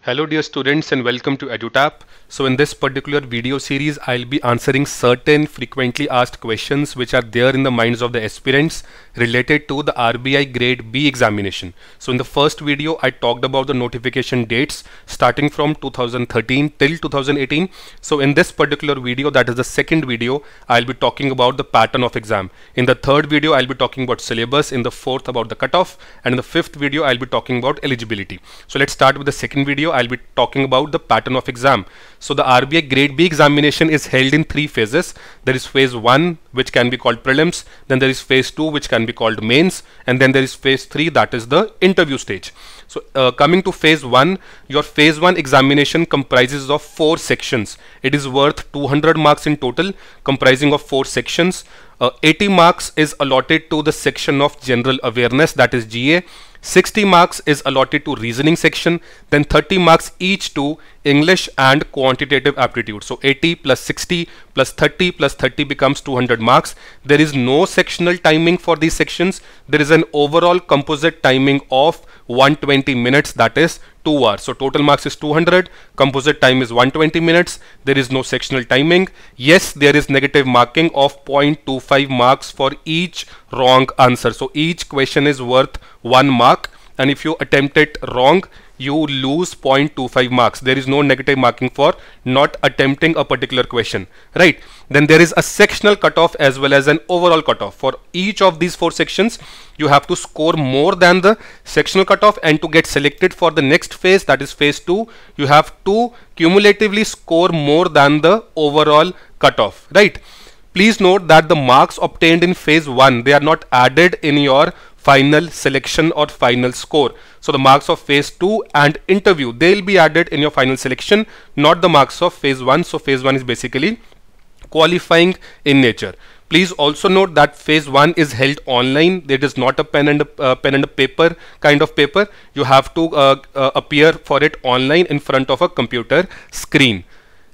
Hello dear students and welcome to EduTap. So in this particular video series, I'll be answering certain frequently asked questions which are there in the minds of the aspirants related to the RBI Grade B examination. So in the first video, I talked about the notification dates starting from 2013 till 2018. So in this particular video, that is the second video, I'll be talking about the pattern of exam. In the third video, I'll be talking about syllabus. In the fourth, about the cutoff. And in the fifth video, I'll be talking about eligibility. So let's start with the second video. I'll be talking about the pattern of exam. So the RBI Grade B examination is held in three phases. There is phase 1, which can be called prelims, then there is phase 2, which can be called mains, and then there is phase 3, that is the interview stage. So coming to phase 1, your phase 1 examination comprises of 4 sections. It is worth 200 marks in total, comprising of 4 sections. 80 marks is allotted to the section of general awareness, that is GA. 60 marks is allotted to reasoning section, then 30 marks each to English and quantitative aptitude. So 80 plus 60 plus 30 becomes 200 marks. There is no sectional timing for these sections. There is an overall composite timing of 120 minutes, that is 2 hours. So total marks is 200, composite time is 120 minutes. There is no sectional timing. Yes, there is negative marking of 0.25 marks for each wrong answer. So each question is worth 1 mark, and if you attempt it wrong, you lose 0.25 marks. There is no negative marking for not attempting a particular question, right? Then there is a sectional cutoff as well as an overall cutoff. For each of these 4 sections, you have to score more than the sectional cutoff, and to get selected for the next phase, that is phase 2, you have to cumulatively score more than the overall cutoff, right? Please note that the marks obtained in phase 1, they are not added in your final selection or final score. So the marks of phase 2 and interview, they'll be added in your final selection, not the marks of phase 1. So phase 1 is basically qualifying in nature. Please also note that phase 1 is held online. It is not a pen and a paper kind of paper. You have to appear for it online in front of a computer screen.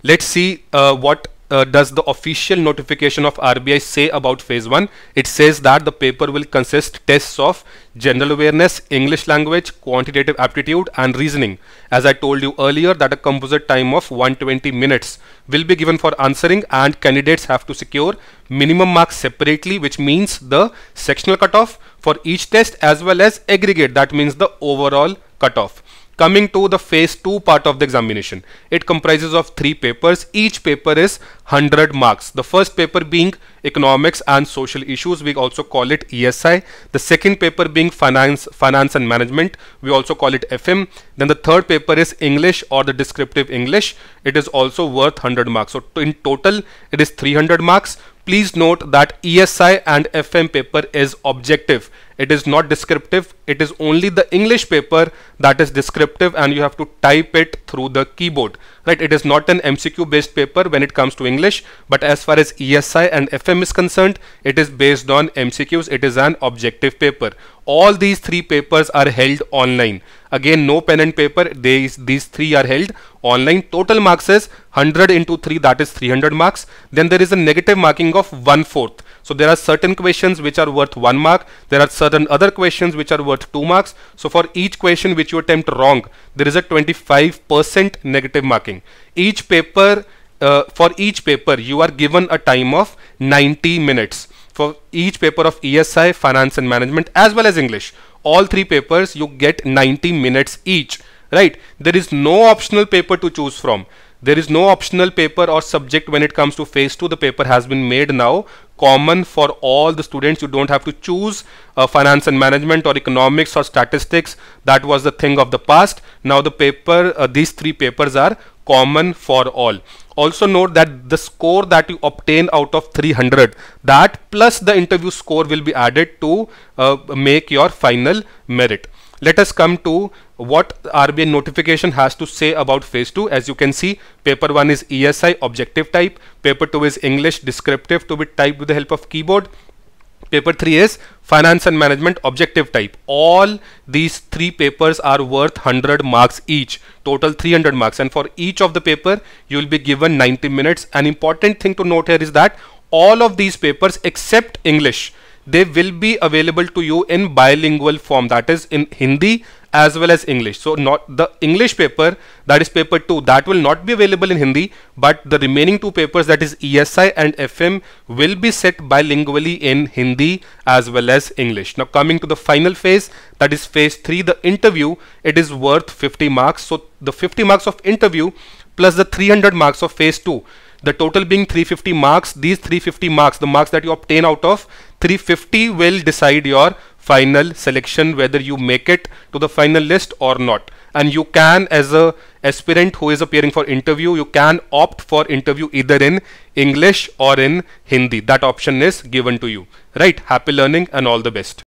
Let's see what does the official notification of RBI say about phase 1. It says that the paper will consist tests of general awareness, English language, quantitative aptitude and reasoning. As I told you earlier, that a composite time of 120 minutes will be given for answering, and candidates have to secure minimum marks separately, which means the sectional cutoff for each test as well as aggregate, that means the overall cutoff. Coming to the phase 2 part of the examination, it comprises of 3 papers. Each paper is 100 marks. The first paper being economics and social issues, we also call it ESI. The second paper being finance and management, we also call it FM. Then the third paper is English or the descriptive English. It is also worth 100 marks. So in total, it is 300 marks. Please note that ESI and FM paper is objective. It is not descriptive. It is only the English paper that is descriptive, and you have to type it through the keyboard, right? It is not an MCQ based paper when it comes to English, but as far as ESI and FM is concerned, it is based on MCQs. It is an objective paper. All these 3 papers are held online. Again, no pen and paper. These 3 are held online. Total marks is 100 into 3, that is 300 marks. Then there is a negative marking of 1/4. So there are certain questions which are worth 1 mark. There are certain other questions which are worth 2 marks. So for each question which you attempt wrong, there is a 25% negative marking. Each paper, for each paper, you are given a time of 90 minutes. For each paper of ESI, finance and management as well as English, all 3 papers you get 90 minutes each, right? There is no optional paper to choose from. There is no optional paper or subject when it comes to phase 2. The paper has been made now common for all the students. You don't have to choose finance and management or economics or statistics. That was the thing of the past. Now the paper, these 3 papers are common for all. Also note that the score that you obtain out of 300, that plus the interview score will be added to make your final merit. Let us come to what RBI notification has to say about phase 2. As you can see, paper 1 is ESI objective type, paper 2 is English descriptive to be typed with the help of keyboard, paper 3 is finance and management objective type. All these 3 papers are worth 100 marks each, total 300 marks, and for each of the paper you will be given 90 minutes. An important thing to note here is that all of these papers except English, they will be available to you in bilingual form, that is in Hindi as well as English. So not the English paper, that is paper 2, that will not be available in Hindi, but the remaining 2 papers, that is ESI and FM, will be set bilingually in Hindi as well as English. Now coming to the final phase, that is phase 3, the interview, it is worth 50 marks. So the 50 marks of interview plus the 300 marks of phase 2, the total being 350 marks. These 350 marks, the marks that you obtain out of 350, will decide your final selection, whether you make it to the final list or not. And you can, as a aspirant who is appearing for interview, you can opt for interview either in English or in Hindi. That option is given to you. Right? Happy learning and all the best.